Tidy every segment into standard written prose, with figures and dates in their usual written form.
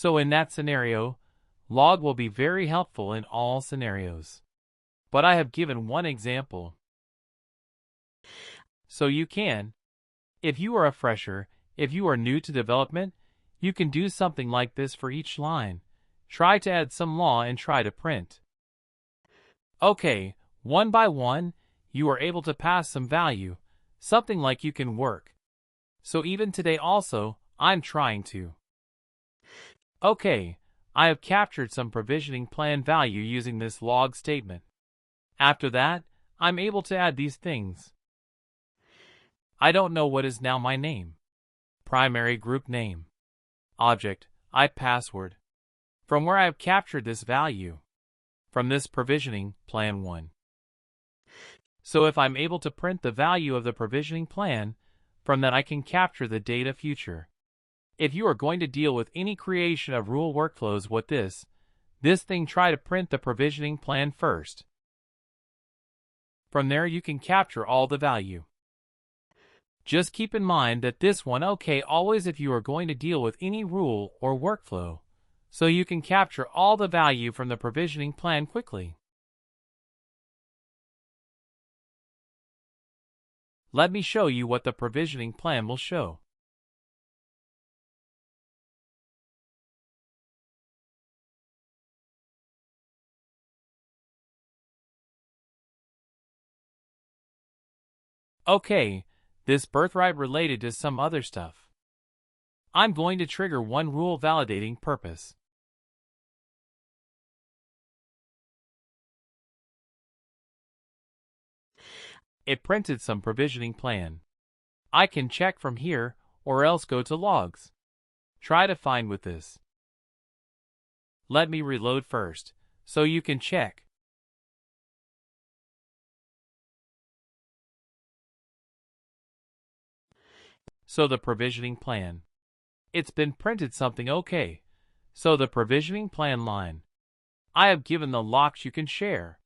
So in that scenario, log will be very helpful in all scenarios. But I have given one example. So you can, if you are a fresher, if you are new to development, you can do something like this for each line. Try to add some law and try to print. Okay, one by one, you are able to pass some value, something like you can work. So even today also, I'm trying to. Okay, I have captured some provisioning plan value using this log statement. After that, I'm able to add these things. I don't know what is now my name. Primary group name. Object, password. From where I have captured this value. From this provisioning plan 1. So if I'm able to print the value of the provisioning plan, from that I can capture the data future. If you are going to deal with any creation of rule workflows with this thing, try to print the provisioning plan first. From there you can capture all the value. Just keep in mind that this one always if you are going to deal with any rule or workflow, so you can capture all the value from the provisioning plan quickly. Let me show you what the provisioning plan will show. Okay, this birthright related to some other stuff. I'm going to trigger one rule validating purpose. It printed some provisioning plan. I can check from here or else go to logs. Try to find with this. Let me reload first, so you can check. So the provisioning plan. It's been printed something okay. So the provisioning plan line. I have given the locks you can share.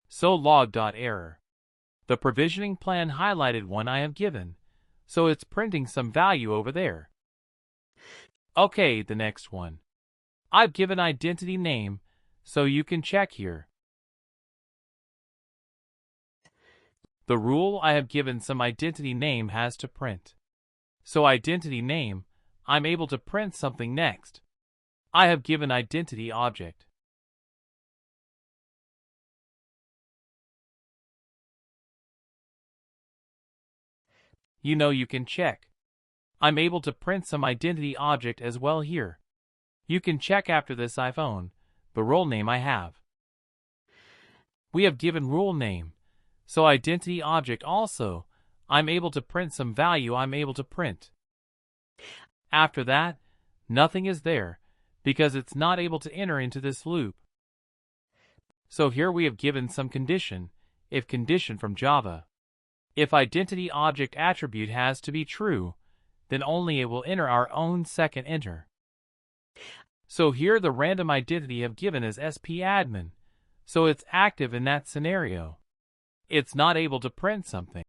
So log.error. The provisioning plan highlighted one I have given. So it's printing some value over there. Okay, the next one. I've given identity name, so you can check here. The rule I have given some identity name has to print. So identity name, I'm able to print something next. I have given identity object. You can check. I'm able to print some identity object as well here. You can check after this iPhone, the role name I have. We have given rule name. So identity object also, I'm able to print some value I'm able to print. After that, nothing is there, because it's not able to enter into this loop. So here we have given some condition, if condition from Java. If identity object attribute has to be true, then only it will enter our own second enter. So here the random identity have given as spadmin, so it's active in that scenario. It's not able to print something.